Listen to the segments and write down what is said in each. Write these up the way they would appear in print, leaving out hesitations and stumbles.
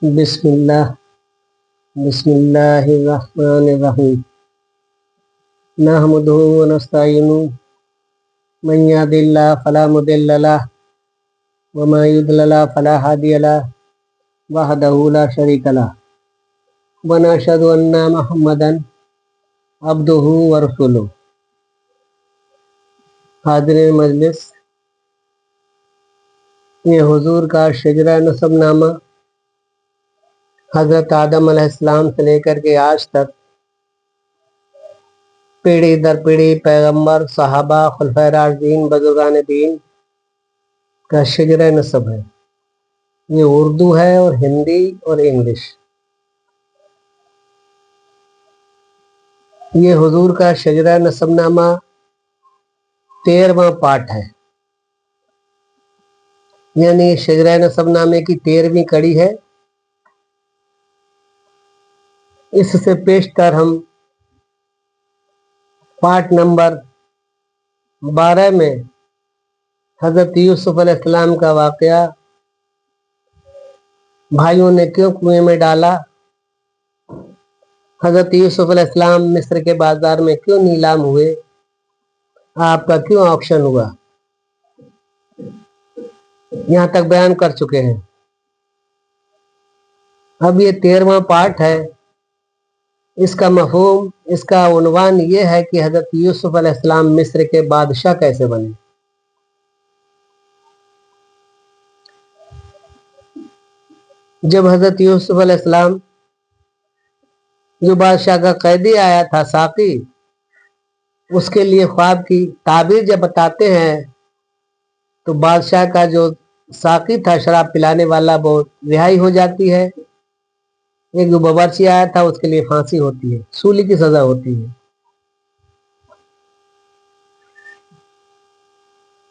बिस्मिल्लाह बिस्मिल्लाहिर्रहमानिर्रहीम नहमदुहु व नस्तईनुहु मन यहदिल्लाहु फला मुदिल्ल लहु व मन युद्लिल फला हादिय लहु वहदहु ला शरीका लहु व नशहदु अन्ना मुहम्मदन अब्दुहु व रसूलुहु। हाज़िरीन मजलिस, ये हुजूर का शजरा नसबनामा हजरत आदम अलैहिस्सलाम से लेकर के आज तक पीढ़ी दर पीढ़ी पैगंबर, सहाबा, खुलफाए राशिदीन, बुजुर्गान दीन का शजरा नसब है। ये उर्दू है और हिंदी और इंग्लिश। ये हुजूर का शजरा नसबनामा 13वां पाठ है, यानी शजरा नसबनामे की 13वीं कड़ी है। इससे पेशतर हम पाठ नंबर 12 में हजरत यूसुफ अलैहिस्सलाम का वाकया, भाइयों ने क्यों कुएं में डाला, हजरत यूसुफ अलैहिस्सलाम मिस्र के बाजार में क्यों नीलाम हुए, आपका क्यों ऑक्शन हुआ, यहाँ तक बयान कर चुके हैं। अब ये 13वां पाठ है। इसका मफहूम, इसका उन्वान ये है कि हजरत यूसुफ अलैहिस्सलाम मिस्र के बादशाह कैसे बने। जब हजरत यूसुफ अलैहिस्सलाम जो बादशाह का कैदी आया था साकी, उसके लिए ख्वाब की ताबीर जब बताते हैं तो बादशाह का जो साकी था, शराब पिलाने वाला, वो रिहाई हो जाती है। एक जो बावर्ची आया था उसके लिए फांसी होती है, सूली की सजा होती है।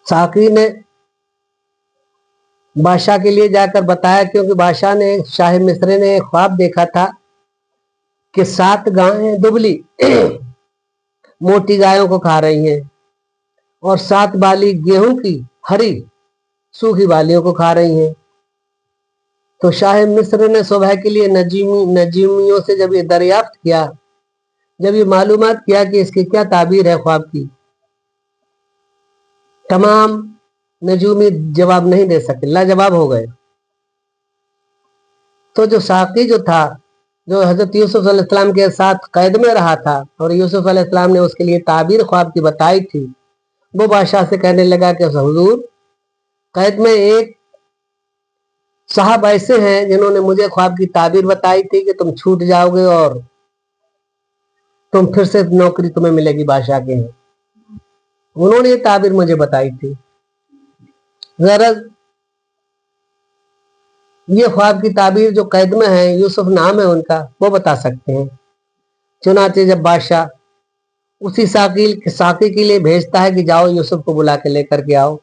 साकी ने बादशाह के लिए जाकर बताया, क्योंकि बादशाह ने, शाह मिस्र ने ख्वाब देखा था कि 7 गायें दुबली मोटी गायों को खा रही हैं और 7 बाली गेहूं की हरी सूखी बालियों को खा रही हैं। तो शाह मिस्र ने सुबह के लिए नजीमियों से जब ये दरियाफ्त किया, जब ये मालूमात किया कि इसकी क्या ताबीर है ख्वाब की, तमाम नजूमी जवाब नहीं दे सके, लाजवाब हो गए। तो जो साकी जो था, जो हजरत यूसुफ अलैहिस्सलाम के साथ कैद में रहा था और यूसुफ अलैहिस्सलाम ने उसके लिए ताबीर ख्वाब की बताई थी, वो बादशाह से कहने लगा कि हुजूर, कैद में एक साहब ऐसे हैं जिन्होंने मुझे ख्वाब की ताबीर बताई थी कि तुम छूट जाओगे और तुम फिर से नौकरी तुम्हें मिलेगी बादशाह के हैं। उन्होंने ये ताबीर मुझे बताई थी। गरज ये ख्वाब की ताबीर जो कैद में है, यूसुफ नाम है उनका, वो बता सकते हैं। चुनाचे जब बादशाह उसी साकी के लिए भेजता है कि जाओ यूसुफ को बुला के लेकर के आओ।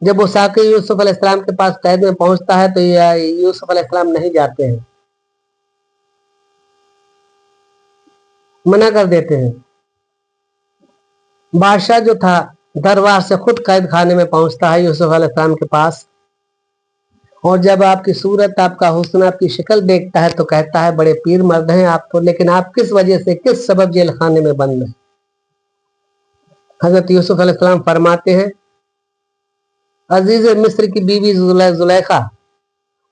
जब वो साकी यूसुफ अलैहिस्सलाम के पास कैद में पहुंचता है तो यूसुफ अलैहिस्सलाम नहीं जाते हैं, मना कर देते हैं। बादशाह जो था दरबार से खुद कैद खाने में पहुंचता है यूसुफ अलैहिस्सलाम के पास, और जब आपकी सूरत, आपका हुस्न, आपकी शक्ल देखता है तो कहता है बड़े पीर मर्द हैं आप तो, लेकिन आप किस वजह से, किस सबब जेल खाने में बंद हैं। हजरत यूसुफ अलैहिस्सलाम फरमाते हैं, अजीज मिस्र की बीवी जुलेखा,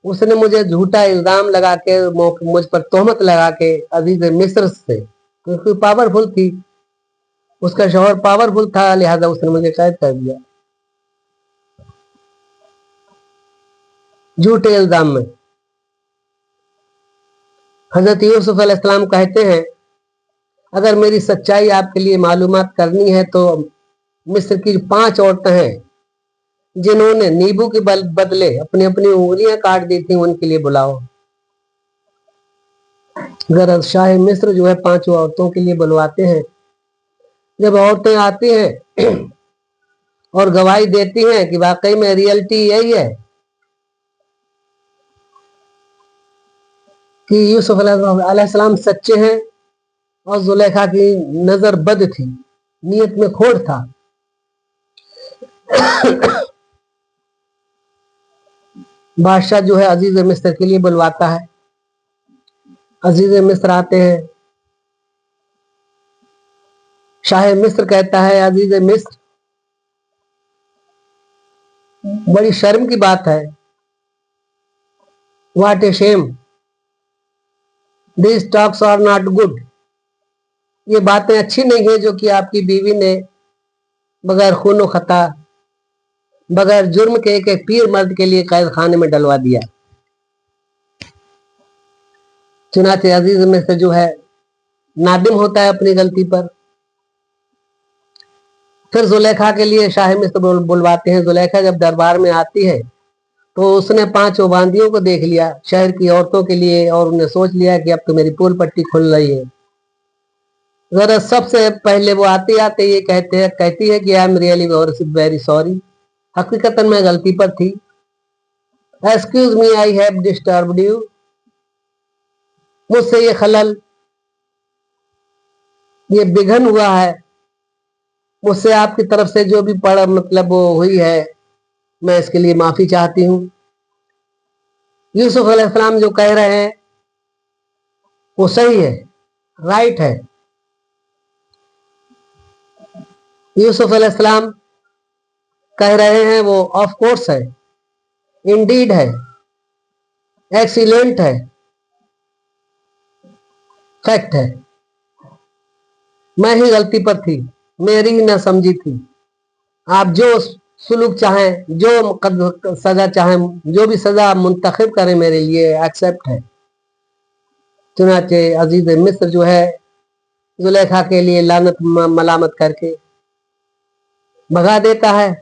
उसने मुझे झूठा इल्जाम लगा के, मुझ पर तोहमत लगा के अजीज मिस्र से, क्योंकि पावरफुल थी, उसका शौहर पावरफुल था, लिहाजा उसने मुझे कैद कर दिया झूठे इल्जाम में। हजरत यूसुफ अलैहिस्सलाम कहते हैं, अगर मेरी सच्चाई आपके लिए मालूमात करनी है तो मिस्र की 5 औरतें हैं जिन्होंने नींबू के बदले अपनी अपनी उंगलियां काट दी थी, उनके लिए बुलाओ। गरज शाह मिस्र जो है 5 औरतों के लिए बुलवाते हैं। जब औरतें आती हैं और गवाही देती हैं कि वाकई में रियलिटी यही है कि यूसुफ अलैहिस्सलाम सच्चे हैं और जुलेखा की नजर बद थी, नियत में खोट था, बादशाह जो है अजीज मिस्र के लिए बुलवाता है। अजीज मिस्र आते हैं। शाह मिस्र कहता है, अजीज मिस्र, बड़ी शर्म की बात है, what a shame, this talks are not good. ये बातें अच्छी नहीं है जो कि आपकी बीवी ने बगैर खून खता, बगैर जुर्म के एक पीर मर्द के लिए कैद खाने में डलवा दिया। चुनाचे अजीज मिस्र जो है नादिम होता है अपनी गलती पर। फिर जुलेखा के लिए शाह मिस्र बुलवाते हैं। जुलेखा जब दरबार में आती है तो उसने 5 ओबांदियों को देख लिया शहर की औरतों के लिए, और उन्हें सोच लिया कि अब तो मेरी पोल पट्टी खुल रही है। जरा सबसे पहले वो आते आते ये कहती है कि I am really very sorry, हकीकतन मैं गलती पर थी। Excuse me, I have disturbed you, मुझसे ये खलल, ये विघन हुआ है, मुझसे आपकी तरफ से जो भी पड़ा मतलब वो हुई है, मैं इसके लिए माफी चाहती हूँ। यूसुफ अलैहिस्सलाम जो कह रहे हैं वो सही है, राइट है। यूसुफ अलैहिस्सलाम कह रहे हैं वो ऑफ कोर्स है, इंडीड है, एक्सीलेंट है, फैक्ट है। मैं ही गलती पर थी, मेरी ही ना समझी थी। आप जो सुलूक चाहें, जो सजा चाहें, जो भी सजा मुंतखब करें मेरे लिए एक्सेप्ट है। चुनाचे अजीज मिस्र जो है जुलेखा के लिए लानत मलामत करके भगा देता है,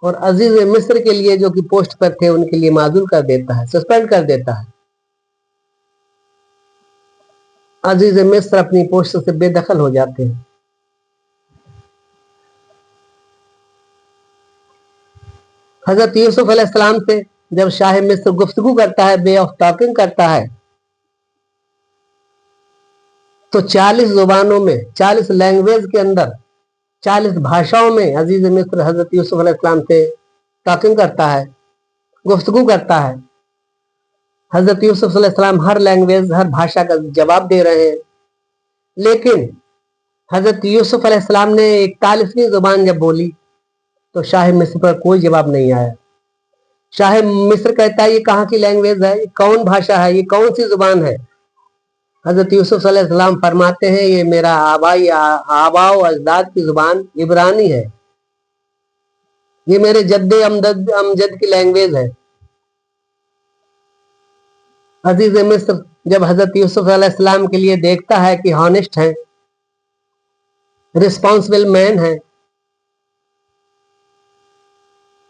और अजीज मिस्र के लिए जो कि पोस्ट पर थे उनके लिए माजूल कर देता है, सस्पेंड कर देता है। अजीज मिस्र अपनी पोस्ट से बेदखल हो जाते हैं। हजरत यूसुफ अलैहिस्सलाम से जब शाह मिस्र गुफ्तगू करता है, वे ऑफ टॉकिंग करता है, तो 40 जुबानों में, 40 लैंग्वेज के अंदर, 40 भाषाओं में अजीज मिस्र हजरत यूसुफ अलैहिस्सलाम से टॉकिंग करता है, गुफ्तगू करता है। हजरत यूसुफ अलैहिस्सलाम हर लैंग्वेज, हर भाषा का जवाब दे रहे हैं, लेकिन हजरत यूसुफ अलैहिस्सलाम ने 41वीं जुबान जब बोली तो शाह मिस्र पर कोई जवाब नहीं आया। शाह मिस्र कहता है, ये कहाँ की लैंग्वेज है, ये कौन भाषा है, ये कौन सी जुबान है? हजरत यूसुफ अलैहिस्सलाम फरमाते हैं, ये मेरा आबाओ अजदाद की जुबान इब्रानी है, ये मेरे जद्दे अमजद की लैंग्वेज है। अजीज मिस्र जब हजरत यूसुफ अलैहिस्सलाम के लिए देखता है कि हॉनेस्ट है, रिस्पॉन्सिबल मैन है,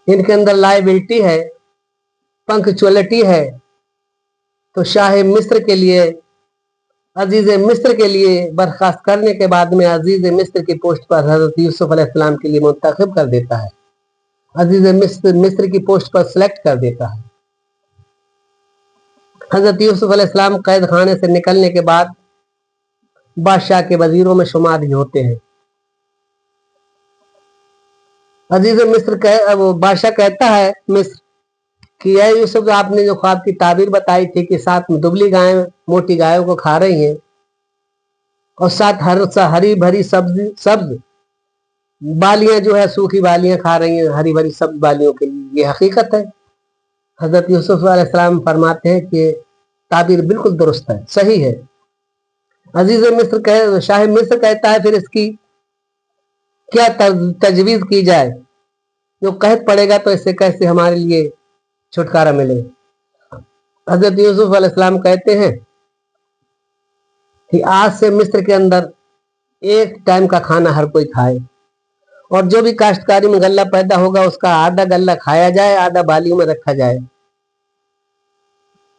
इनके अंदर लायबिलिटी है, पंक्चुअलिटी है, तो शाह मिस्र के लिए, अजीज मिस्र के लिए बर्खास्त करने के बाद में अजीज मिस्र की पोस्ट पर हजरत यूसुफ अलैहिस्सलाम के लिए मुंतखब कर देता है, अजीज मिस्र की पोस्ट पर सिलेक्ट कर देता है। हजरत यूसुफ अलैहिस्सलाम कैद खाने से निकलने के बाद बादशाह के वजीरों में शुमार ही होते हैं। अजीज मिस्र वो बादशाह कहता है मिस्र कि यह यूसुफ, आपने जो ख्वाब की ताबीर बताई थी कि 7 दुबली गायें मोटी गायों को खा रही हैं और 7 हरी भरी सब्ज बालियां जो है सूखी बालियां खा रही हैं हरी भरी सब्ज बालियों के लिए, ये हकीकत है। हजरत यूसुफ अलैहिस्सलाम फरमाते हैं कि ताबीर बिल्कुल दुरुस्त है, सही है। अजीज मिस्र शाह मिस्र कहता है, फिर इसकी क्या तजवीज की जाए, जो कहत पड़ेगा तो इससे कैसे हमारे लिए छुटकारा मिले। हजरत यूसुफ अलैहिस्सलाम कहते हैं कि आज से मिस्र के अंदर एक टाइम का खाना हर कोई खाए, और जो भी काश्तकारी में गल्ला पैदा होगा उसका आधा गल्ला खाया जाए, आधा बालियों में रखा जाए।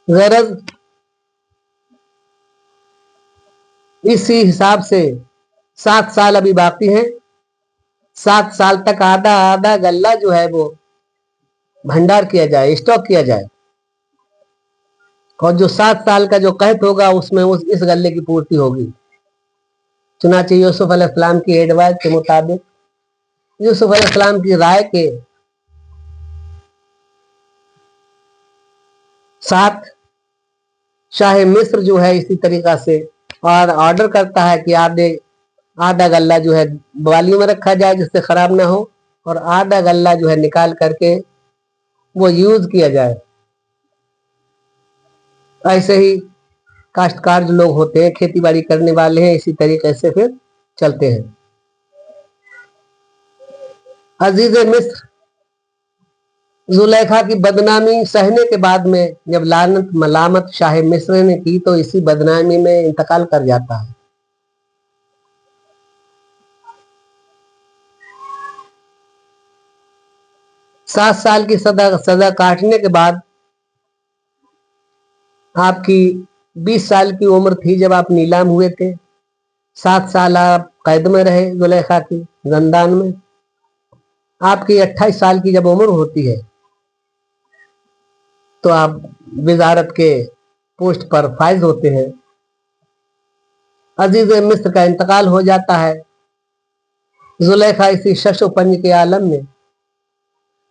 गरज इसी हिसाब से 7 साल अभी बाकी हैं, 7 साल तक आधा आधा गल्ला जो है वो भंडार किया जाए, स्टॉक किया जाए, और जो 7 साल का जो कहत होगा उसमें इस गल्ले की पूर्ति होगी। चुनाचे यूसुफ अलैहिस्सलाम की एडवाइस के मुताबिक, यूसुफ अलैहिस्सलाम की राय के साथ शाह मिस्र जो है इसी तरीका से और ऑर्डर करता है कि आधा गल्ला जो है बाली में रखा जाए जिससे खराब ना हो, और आधा गल्ला जो है निकाल करके वो यूज किया जाए। ऐसे ही काश्तकार जो लोग होते हैं, खेती बाड़ी करने वाले हैं, इसी तरीके से फिर चलते हैं। अजीज मिस्र जुलेखा की बदनामी सहने के बाद में जब लानत मलामत शाह मिस्र ने की तो इसी बदनामी में इंतकाल कर जाता है। सात साल की सजा काटने के बाद आपकी 20 साल की उम्र थी जब आप नीलाम हुए थे। 7 साल आप कैद में रहे जुलेखा की जंदान में। आपकी 28 साल की जब उम्र होती है तो आप वजारत के पोस्ट पर फाइज होते हैं। अजीज मिस्र का इंतकाल हो जाता है। जुलेखा इसी शशो पंज के आलम में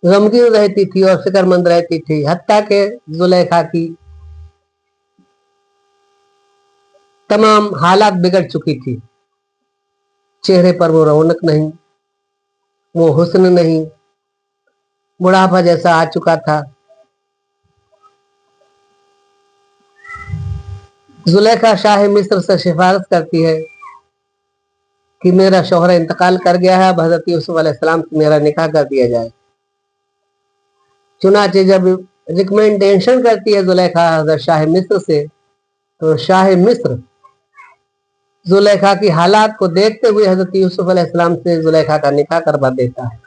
गमगीन रहती थी और फिक्रमंद रहती थी, हत्ता के जुलेखा की तमाम हालात बिगड़ चुकी थी। चेहरे पर वो रौनक नहीं, वो हुस्न नहीं, बुढ़ापा जैसा आ चुका था। जुलेखा शाह मिस्र से सिफारिश करती है कि मेरा शौहर इंतकाल कर गया है, अब हजरत यूसुफ अलैहिस्सलाम से मेरा निकाह कर दिया जाए। चुनाचे जब रिकमेंडेशन करती है जुलेखा हजरत शाह मिस्र से, तो शाह मिस्र जुलेखा की हालात को देखते हुए हजरत यूसुफ अलैहिस्सलाम से जुलेखा का निकाह करवा देता है।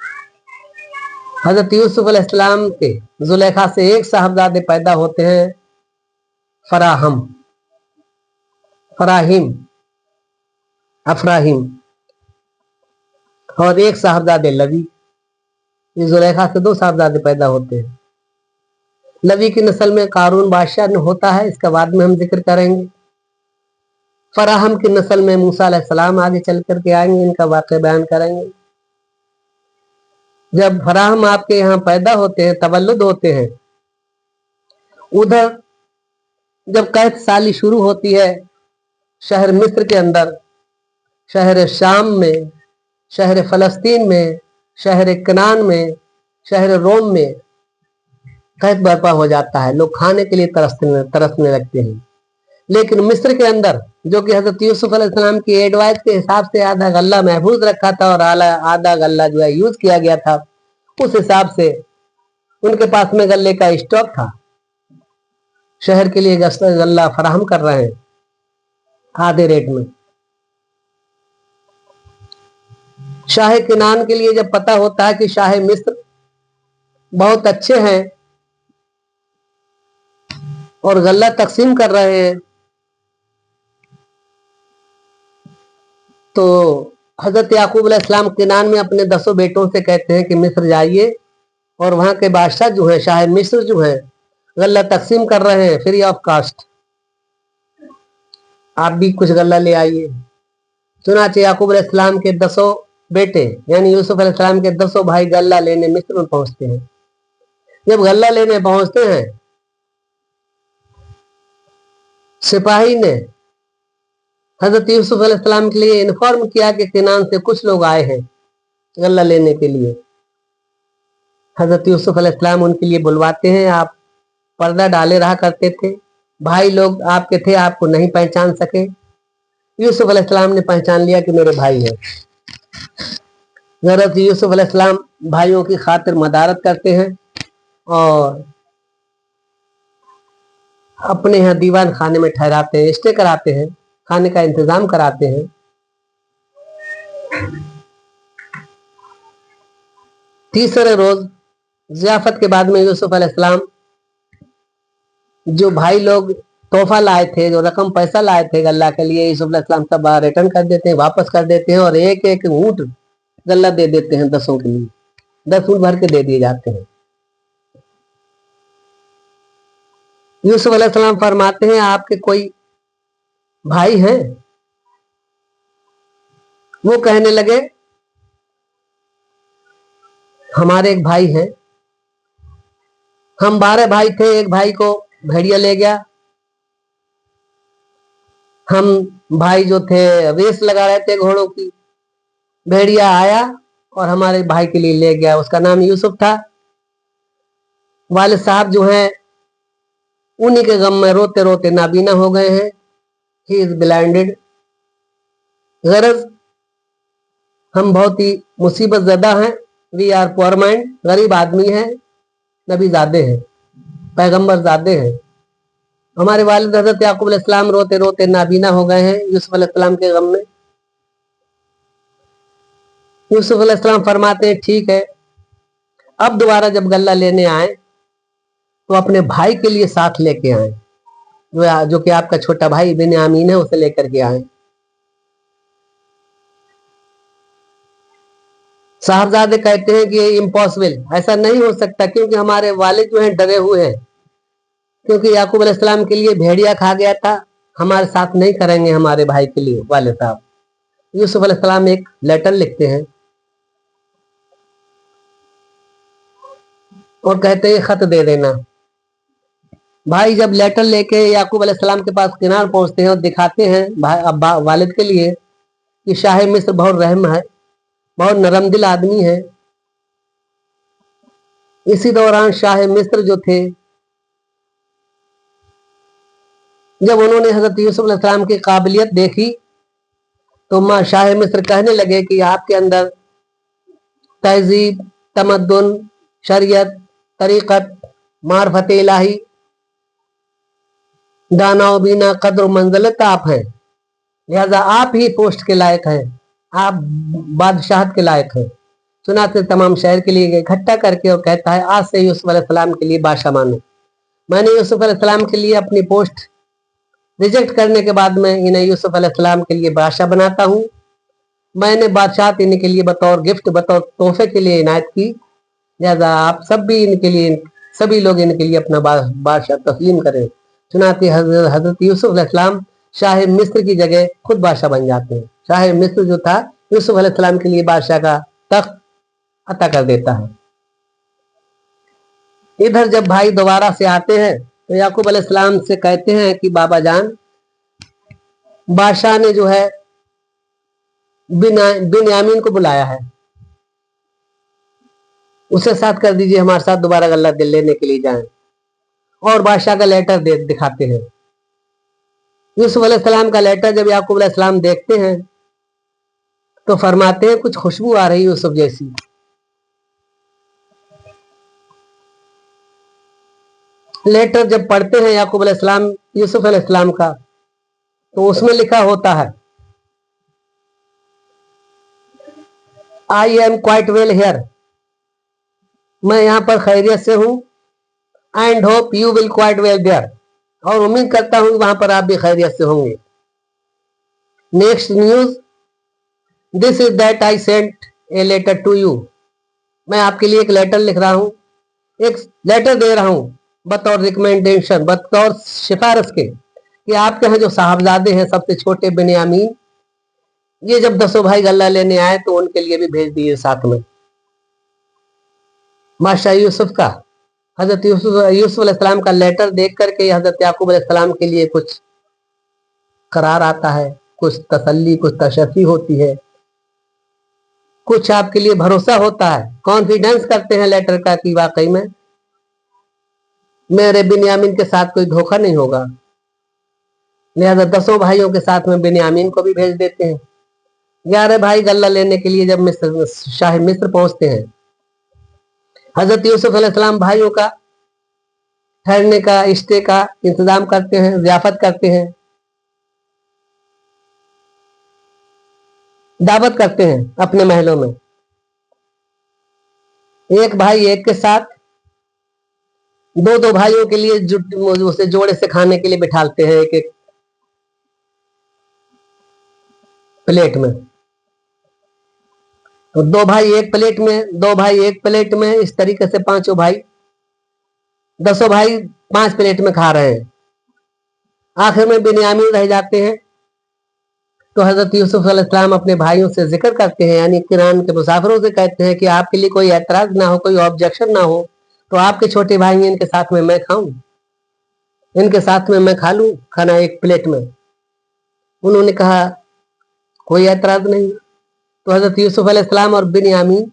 हजरत यूसुफ अलैहिस्सलाम के जुलेखा से एक साहबजादे पैदा होते हैं, फराहिम अफराहिम, और एक साहबजादे लवी। जुलेखा से 2 साहबजादे पैदा होते हैं। लवी की नस्ल में कारून बादशाह होता है, इसका बाद में हम जिक्र करेंगे। फराहम की नस्ल में मूसा अलैहिस्सलाम आगे चल करके आएंगे, इनका वाक़या बयान करेंगे। जब फराहम आपके यहाँ पैदा होते हैं, तवल्लुद होते हैं, उधर जब कैद साली शुरू होती है शहर मिस्र के अंदर, शहर शाम में, शहर फलस्तीन में, शहर कनान में, शहर रोम में कैद बर्पा हो जाता है। लोग खाने के लिए तरसने लगते हैं। लेकिन मिस्र के अंदर जो कि हजरत यूसुफ अलैहिस्सलाम की एडवाइस के हिसाब से आधा गल्ला महफूज रखा था और आधा गल्ला जो है यूज किया गया था, उस हिसाब से उनके पास में गल्ले का स्टॉक था। शहर के लिए गल्ला फराहम कर रहे हैं आधे रेट में। शाह किनान के लिए जब पता होता है कि शाह मिस्र बहुत अच्छे हैं और गल्ला तकसीम कर रहे हैं, तो हजरत याकूब अलैहिस्सलाम किनान में अपने 10 बेटों से कहते हैं कि मिस्र जाइए और वहां के बादशाह जो है शाह मिस्र जो है गल्ला तकसीम कर रहे हैं फ्री ऑफ कास्ट, आप भी कुछ गल्ला ले आइए। चुनाचे याकूब अलैहिस्सलाम के 10 बेटे यानी यूसुफ अलैहिस्सलाम के 10 भाई गल्ला लेने मिस्र में पहुंचते हैं। जब गल्ला लेने पहुंचते हैं, सिपाही ने हजरत यूसुफ अलैहिस्सलाम के लिए इन्फॉर्म किया कि किनान से कुछ लोग आए हैं गल्ला लेने के लिए। हजरत यूसुफ अलैहिस्सलाम उनके लिए बुलवाते हैं। आप पर्दा डाले रहा करते थे, भाई लोग आपके थे, आपको नहीं पहचान सके। यूसुफ अलैहिस्सलाम ने पहचान लिया कि मेरे भाई है। हजरत यूसुफ अलैहिस्सलाम भाइयों की खातिर मदारत करते हैं और अपने यहाँ दीवान खाने में ठहराते हैं, स्टे कराते हैं, खाने का इंतजाम कराते हैं। तीसरे रोज जियाफत के बाद में यूसुफ अलैहिस्सलाम जो भाई लोग तोहफा लाए थे, जो रकम पैसा लाए थे गल्ला के लिए, यूसुफ अलैहिस्सलाम सब रिटर्न कर देते हैं, वापस कर देते हैं और एक एक ऊंट गल्ला दे देते हैं 10 के लिए। 10 ऊंट भर के दे दिए जाते हैं। यूसुफ अलैहिस्सलाम फरमाते हैं आपके कोई भाई हैं? वो कहने लगे हमारे एक भाई हैं, हम 12 भाई थे, एक भाई को भेड़िया ले गया। हम भाई जो थे रेस लगा रहे थे घोड़ों की, भेड़िया आया और हमारे भाई के लिए ले गया। उसका नाम यूसुफ था। वालिद साहब जो हैं उन्हीं के गम में रोते रोते नाबीना हो गए हैं। He is blinded. गरज हम बहुत ही मुसीबत ज़दा हैं। वी आर पुअर माइंड, गरीब आदमी हैं, नबी ज़ादे हैं, पैगंबर ज़ादे हैं। हमारे वालिद हजरत याकूब अलैहिस्सलाम रोते रोते नाबीना हो गए हैं यूसुफ अलैहिस्सलाम के गम में। यूसुफ अलैहिस्सलाम फरमाते हैं ठीक है, अब दोबारा जब गल्ला लेने आए तो अपने भाई के लिए साथ लेके आए, जो कि आपका छोटा भाई बिन्यामीन है, उसे लेकर के आए। साहबजादे कहते हैं कि इम्पॉसिबल, ऐसा नहीं हो सकता, क्योंकि हमारे वालिद जो हैं डरे हुए हैं, क्योंकि याकूब अलैहिस्सलाम के लिए भेड़िया खा गया था। हमारे साथ नहीं करेंगे हमारे भाई के लिए वालिद साहब। यूसुफ अलैहिस्सलाम एक लेटर लिखते हैं और कहते हैं खत दे देना। भाई जब लेटर लेके याकूब अलैहिस्सलाम के पास किनार पहुंचते हैं और दिखाते हैं भाई अब्बा वालिद के लिए कि शाह मिस्र बहुत रहम है, बहुत नरम दिल आदमी है। इसी दौरान शाह मिस्र जो थे, जब उन्होंने हजरत यूसुफ अलैहिस्सलाम की काबिलियत देखी तो माँ शाह मिस्र कहने लगे कि आपके अंदर तहजीब, तमद्दुन, शरीयत, तरीक़त, मार्फत इलाही, दाना व बीना, कद्र मंजिलत आप हैं, लिहाजा आप ही पोस्ट के लायक हैं, आप बादशाहत के लायक हैं। चुनाचे तमाम शहर के लिए इकट्ठा करके और कहता है आज से यूसुफ अलैहिस्सलाम के लिए बादशाह मानो। मैंने यूसुफ अलैहिस्सलाम के लिए अपनी पोस्ट रिजेक्ट करने के बाद में इन्हें यूसुफ अलैहिस्सलाम के लिए बादशाह बनाता हूँ। मैंने बादशाहत इनके लिए बतौर गिफ्ट, बतौर तोहफे के लिए इनायत की, लिहाजा आप सब भी इनके लिए, सभी लोग इनके लिए अपना बादशाह तस्लीम करें। चुनाते हजरत यूसुफ अलैहिस्सलाम शाह मिस्र की जगह खुद बादशाह बन जाते हैं। शाह मिस्र जो था यूसुफ अलैहिस्सलाम के लिए बादशाह का तख्त अता कर देता है। इधर जब भाई दोबारा से आते हैं तो याकूब अलैहिस्सलाम से कहते हैं कि बाबा जान, बादशाह ने जो है बिन्यामीन को बुलाया है, उसे साथ कर दीजिए, हमारे साथ दोबारा गल्ला दिल लेने के लिए जाएं। और बादशाह का लेटर दिखाते हैं। यूसुफ अलैहिस्सलाम का लेटर जब याकूब अलैहिस्सलाम देखते हैं तो फरमाते हैं कुछ खुशबू आ रही यूसुफ जैसी। लेटर जब पढ़ते हैं याकूब अलैहिस्सलाम यूसुफ अलैहिस्सलाम का, तो उसमें लिखा होता है I am quite well here, मैं यहाँ पर खैरियत से हूँ। And hope you will quite well there, और उम्मीद करता हूँ वहां पर आप भी खैरियत से होंगे। Next news, this is that I sent a letter to you, मैं आपके लिए एक लेटर लिख रहा हूँ, एक लेटर दे रहा हूँ बतौर रिकमेंडेशन, बतौर सिफारिश के, कि आपके यहाँ जो साहबजादे हैं सबसे छोटे बिन्यामीन, ये जब 10 भाई गल्ला लेने आए तो उनके लिए भी भेज दिए साथ में। बादशाह यूसुफ का हजरत यूसुफ अलैहिस्सलाम का लेटर देख करके हजरत याकूब अलैहिस्सलाम के लिए कुछ करार आता है, कुछ तसल्ली, कुछ तशफ़ी होती है, कुछ आपके लिए भरोसा होता है, कॉन्फिडेंस करते हैं लेटर का कि वाकई में मेरे बिन्यामीन के साथ कोई धोखा नहीं होगा। लिहाजा 10 भाइयों के साथ में बिन्यामीन को भी भेज देते हैं। 11 भाई गल्ला लेने के लिए जब मिस्र, शाह मिस्र पहुंचते हैं, हजरत यूसुफ अलैहिस्सलाम भाइयों का ठहरने का, स्टे का इंतजाम करते हैं, ज़ियाफत करते हैं, दावत करते हैं अपने महलों में। एक भाई एक के साथ 2 भाइयों के लिए उसे जोड़े से खाने के लिए बिठाते हैं एक एक प्लेट में। तो 2 भाई एक प्लेट में, 2 भाई एक प्लेट में, इस तरीके से 5 भाई, 10 भाई 5 प्लेट में खा रहे हैं। आखिर में बिन्यामीन रह जाते हैं। तो हजरत यूसुफ अलैहिस्सलाम अपने भाइयों से जिक्र करते हैं, यानी किरान के मुसाफिरों से कहते हैं कि आपके लिए कोई एतराज ना हो, कोई ऑब्जेक्शन ना हो, तो आपके छोटे भाई इनके साथ में मैं खाऊं। इनके साथ में मैं खा लूं खाना एक प्लेट में। उन्होंने कहा कोई ऐतराज नहीं। तो हजरत यूसुफ अलैहिस्सलाम और बिन्यामीन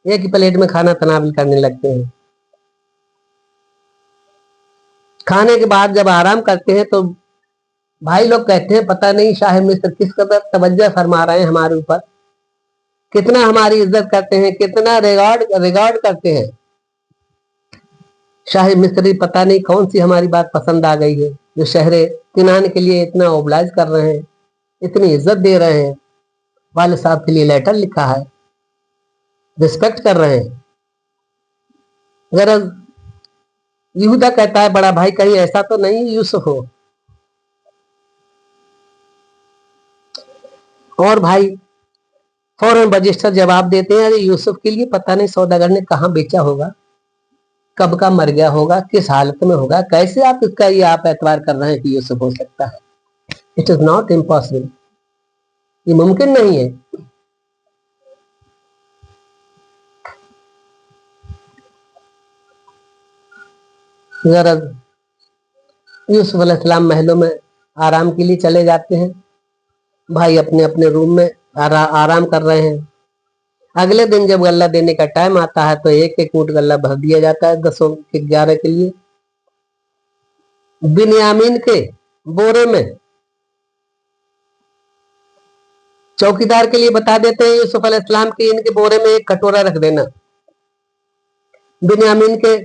एक ही प्लेट में खाना तनावल करने लगते हैं। खाने के बाद जब आराम करते हैं तो भाई लोग कहते हैं पता नहीं शाह मिस्र किस कदर तवज्जो फरमा रहे हैं हमारे ऊपर, कितना हमारी इज्जत करते हैं, कितना रिगार्ड करते हैं। शाह मिस्री पता नहीं कौन सी हमारी बात पसंद आ गई है, जो शहरे किनान के लिए इतना ओबलाइज कर रहे हैं, इतनी इज्जत दे रहे हैं, वाले साहब के लिए लेटर लिखा है, रिस्पेक्ट कर रहे हैं। गरज यहूदा कहता है बड़ा भाई कहीं ऐसा तो नहीं यूसुफ हो। और भाई फौरन रजिस्टर जवाब देते हैं, अरे यूसुफ के लिए पता नहीं सौदागर ने कहाँ बेचा होगा, कब का मर गया होगा, किस हालत में होगा, कैसे आप इसका ये आप एतबार कर रहे हैं कि यूसुफ हो सकता है। इट इज नॉट इम्पॉसिबल, ये मुमकिन नहीं है। गरज यूसुफ अलैहिस्सलाम महलों में आराम के लिए चले जाते हैं। भाई अपने अपने रूम में आराम कर रहे हैं। अगले दिन जब गल्ला देने का टाइम आता है तो एक एक ऊँट गल्ला भर दिया जाता है 10 के 11 के लिए। बिन्यामीन के बोरे में चौकीदार के लिए बता देते हैं यूसुफ अलैहिस्सलाम की इनके बोरे में एक कटोरा रख देना। बिन्यामीन के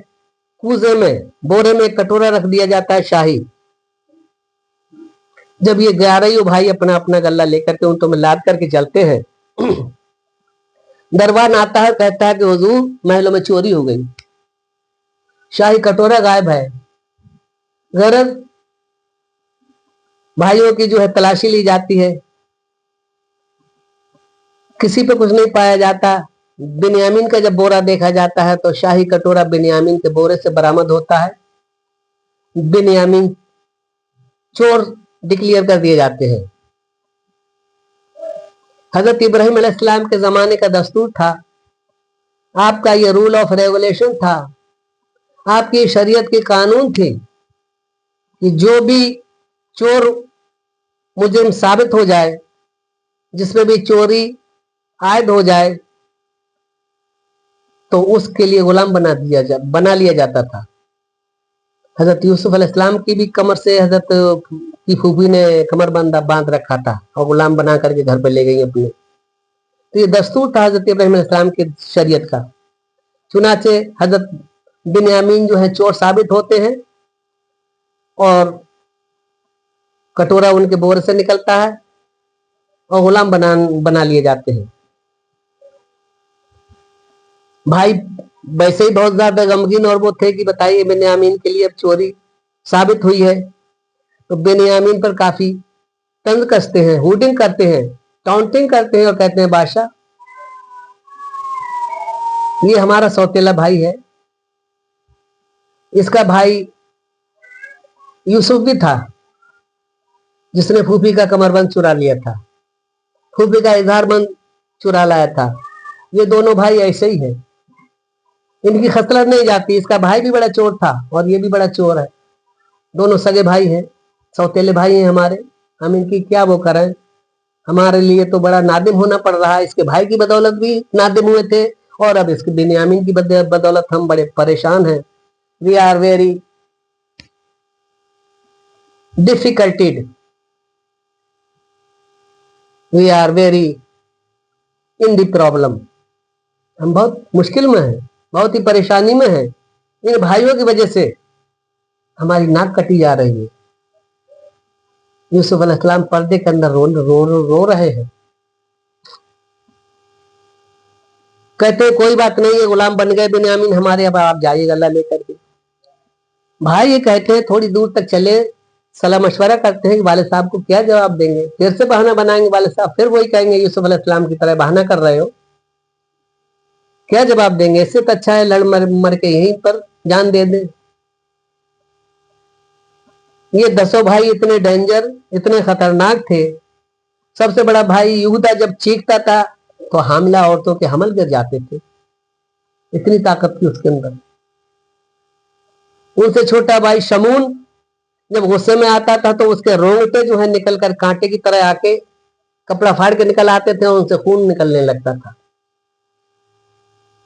कूजे में बोरे में एक कटोरा रख दिया जाता है शाही। जब ये 11 भाई अपना अपना गल्ला लेकर के ऊँटों में लाद करके चलते हैं, दरबान आता है, कहता है कि हुजूर महलों में चोरी हो गई, शाही कटोरा गायब है। गरज भाइयों की जो है तलाशी ली जाती है, किसी पे कुछ नहीं पाया जाता। बिन्यामीन का जब बोरा देखा जाता है तो शाही कटोरा बिन्यामीन के बोरे से बरामद होता है। बिन्यामीन चोर डिक्लेयर कर दिए जाते हैं। हजरत इब्राहिम अलैहिस्सलाम के जमाने का दस्तूर था, आपका ये रूल ऑफ रेगुलेशन था, आपकी शरीयत के कानून थे कि जो भी चोर मुजरिम साबित हो जाए, जिसमें भी चोरी आयद हो जाए, तो उसके लिए गुलाम बना लिया जाता था। हजरत यूसुफ अलैहिस्सलाम की भी कमर से हजरत की फूफी ने कमर बांध रखा था और गुलाम बना करके घर पर ले गई अपने। तो ये दस्तूर था हजरत इब्राहिम अलैहिस्सलाम की शरीयत का। चुनाचे हजरत बिन्यामीन जो है चोर साबित होते हैं और कटोरा उनके बोर से निकलता है और गुलाम बना लिए जाते हैं। भाई वैसे ही बहुत ज्यादा गमगीन और वो थे कि बताइए बिन्यामीन के लिए अब चोरी साबित हुई है, तो बिन्यामीन पर काफी तंज कसते हैं, हुडिंग करते हैं, टाउंटिंग करते हैं और कहते हैं बादशाह ये हमारा सौतेला भाई है, इसका भाई यूसुफ भी था जिसने फूफी का कमरबंद चुरा लिया था, फूफी का इजहारबंद चुरा लाया था। ये दोनों भाई ऐसे ही हैं, इनकी खसलत नहीं जाती। इसका भाई भी बड़ा चोर था और ये भी बड़ा चोर है, दोनों सगे भाई हैं, सौतेले भाई हैं हमारे, हम इनकी क्या वो करें। हमारे लिए तो बड़ा नादिम होना पड़ रहा है, इसके भाई की बदौलत भी नादिम हुए थे और अब इसके बिन्यामीन की बदौलत हम बड़े परेशान हैं। We are very difficulted, we are very in the problem, हम बहुत मुश्किल में हैं, बहुत ही परेशानी में हैं। इन भाइयों की वजह से हमारी नाक कटी जा रही है। यूसुफ अलैहिस्सलाम पर्दे के अंदर रो रहे हैं। कहते हैं कोई बात नहीं, ये गुलाम बन गए बिन्यामीन हमारे, अब आप जाइए गल्ला लेकर के। भाई ये कहते हैं थोड़ी दूर तक चले, सलाह मशवरा करते हैं कि वाले साहब को क्या जवाब देंगे, फिर से बहाना बनाएंगे, वाले साहब फिर वही कहेंगे यूसुफ अलैहिस्सलाम की तरह बहाना कर रहे हो, क्या जवाब देंगे। इससे तो अच्छा है लड़ मर के यहीं पर जान दे दें। ये 10 भाई इतने डेंजर, इतने खतरनाक थे। सबसे बड़ा भाई यहूदा जब चीखता था तो हामिला औरतों के हमल गिर जाते थे, इतनी ताकत थी उसके अंदर। उनसे छोटा भाई शमून जब गुस्से में आता था तो उसके रोंगटे जो है निकल कर कांटे की तरह आके कपड़ा फाड़ के निकल आते थे और उनसे खून निकलने लगता था।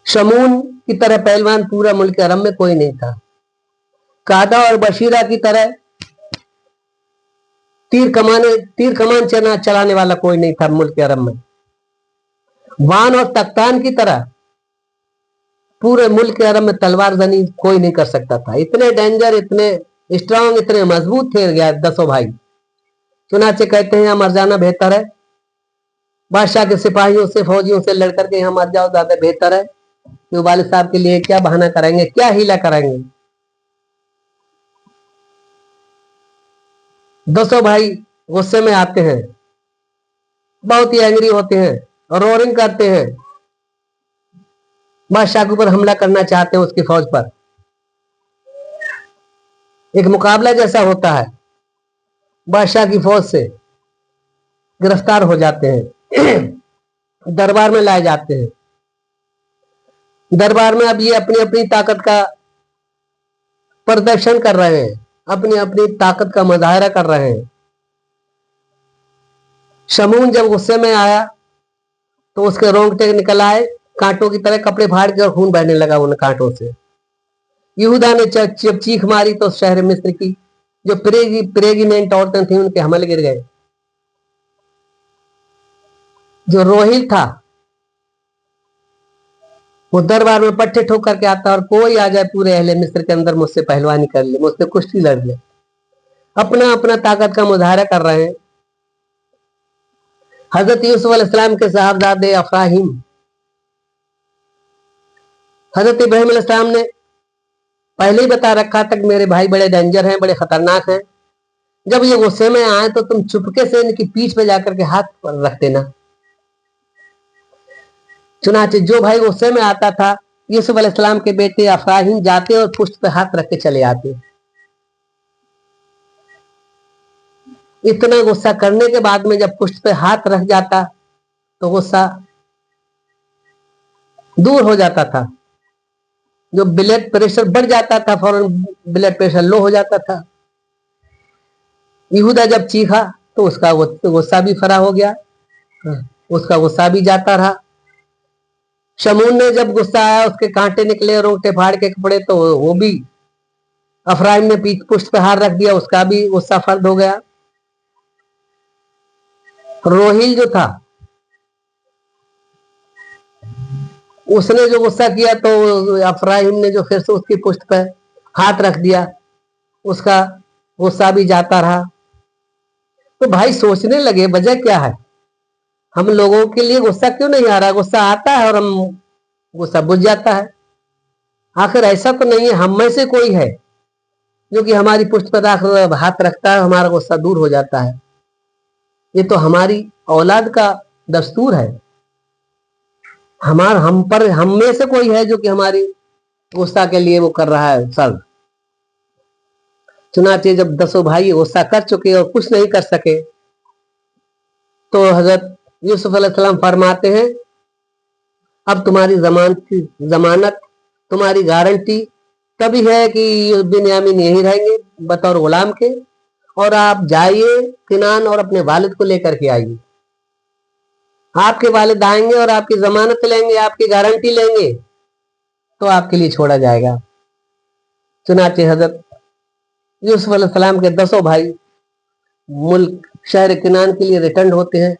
शमून की तरह पहलवान पूरा मुल्क अरब में कोई नहीं था। कादा और बशीरा की तरह तीर कमान चलाने वाला कोई नहीं था मुल्क अरब में। वान और तख्तान की तरह पूरे मुल्क अरब में तलवार जनी कोई नहीं कर सकता था। इतने डेंजर, इतने स्ट्रांग, इतने मजबूत थे गया 10 भाई। चुनाचे कहते हैं यहाँ मर जाना बेहतर है, बादशाह के सिपाहियों से, फौजियों से लड़कर के यहाँ मर जाओ ज्यादा बेहतर है। क्यों वालिद साहब के लिए क्या बहाना करेंगे, क्या हीला करेंगे। 200 भाई गुस्से में आते हैं, बहुत ही एंग्री होते हैं और रोरिंग करते हैं, बादशाह के ऊपर हमला करना चाहते हैं, उसकी फौज पर। एक मुकाबला जैसा होता है, बादशाह की फौज से गिरफ्तार हो जाते हैं दरबार में लाए जाते हैं। दरबार में अब ये अपनी अपनी ताकत का प्रदर्शन कर रहे हैं, अपनी अपनी ताकत का मुजाहरा कर रहे हैं। शमून जब गुस्से में आया तो उसके रोंगटे निकल आए कांटों की तरह, कपड़े फाड़ के और खून बहने लगा उन कांटों से। यहूदा ने जब चीख मारी तो शहर मिस्र की जो प्रेग्नेंट औरतें थी उनके हमल गिर गए। जो रोहिल था वो दरबार में पट्टे ठोक करके आता और कोई आ जाए पूरे अहले मिस्र के अंदर मुझसे पहलवानी कर ले, मुझसे कुश्ती लड़ ले, अपना अपना ताकत का मुजाहरा कर रहे हैं। हजरत यूसुफ अलैहिस्सलाम के साहबजादे अफराहिम, हजरत इब्राहिम अलैहिस्सलाम ने पहले ही बता रखा था कि मेरे भाई बड़े डेंजर हैं, बड़े खतरनाक हैं। जब ये गुस्से में आए तो तुम चुपके से इनकी पीठ पे जाकर के हाथ पर रख देना। चुनाचे जो भाई गुस्से में आता था, यूसुफ अलैहिस्सलाम के बेटे अफराहिम जाते और पुष्ट पे हाथ रख के चले आते। इतना गुस्सा करने के बाद में जब पुष्ट पे हाथ रख जाता तो गुस्सा दूर हो जाता था। जो ब्लड प्रेशर बढ़ जाता था फौरन ब्लड प्रेशर लो हो जाता था। यहूदा जब चीखा तो उसका गुस्सा भी फरा हो गया, उसका गुस्सा भी जाता रहा। शमून ने जब गुस्सा आया, उसके कांटे निकले, रोंगटे फाड़ के कपड़े, तो वो भी अफराइम ने पीठ पुष्ट पे हाथ रख दिया, उसका भी गुस्सा फर्द हो गया। रोहिल जो था उसने जो गुस्सा किया तो अफराइम ने जो फिर से उसकी पुष्ट पे हाथ रख दिया, उसका गुस्सा भी जाता रहा। तो भाई सोचने लगे वजह क्या है, हम लोगों के लिए गुस्सा क्यों नहीं आ रहा। गुस्सा आता है और हम गुस्सा बुझ जाता है। आखिर ऐसा तो नहीं है हम में से कोई है जो कि हमारी पुष्ट पर हाथ रखता है, हमारा गुस्सा दूर हो जाता है। ये तो हमारी औलाद का दस्तूर है। हम में से कोई है जो कि हमारी गुस्सा के लिए वो कर रहा है सर्व। चुनाचे जब 10 भाई गुस्सा कर चुके और कुछ नहीं कर सके तो हजरत यूसुफ अलैहिस्सलाम फरमाते हैं, अब तुम्हारी जमानत, तुम्हारी गारंटी तभी है कि बिन्यामीन यहीं रहेंगे बतौर गुलाम के, और आप जाइए किनान और अपने वालिद को लेकर के आइए। आपके वालिद आएंगे और आपकी जमानत लेंगे, आपकी गारंटी लेंगे तो आपके लिए छोड़ा जाएगा। चुनाचे हजरत यूसुफ अलैहिस्सलाम के 10 भाई मुल्क शहर किनान के लिए रिटर्न होते हैं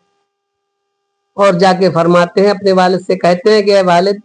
और जाके फरमाते हैं अपने वालिद से, कहते हैं कि वालिद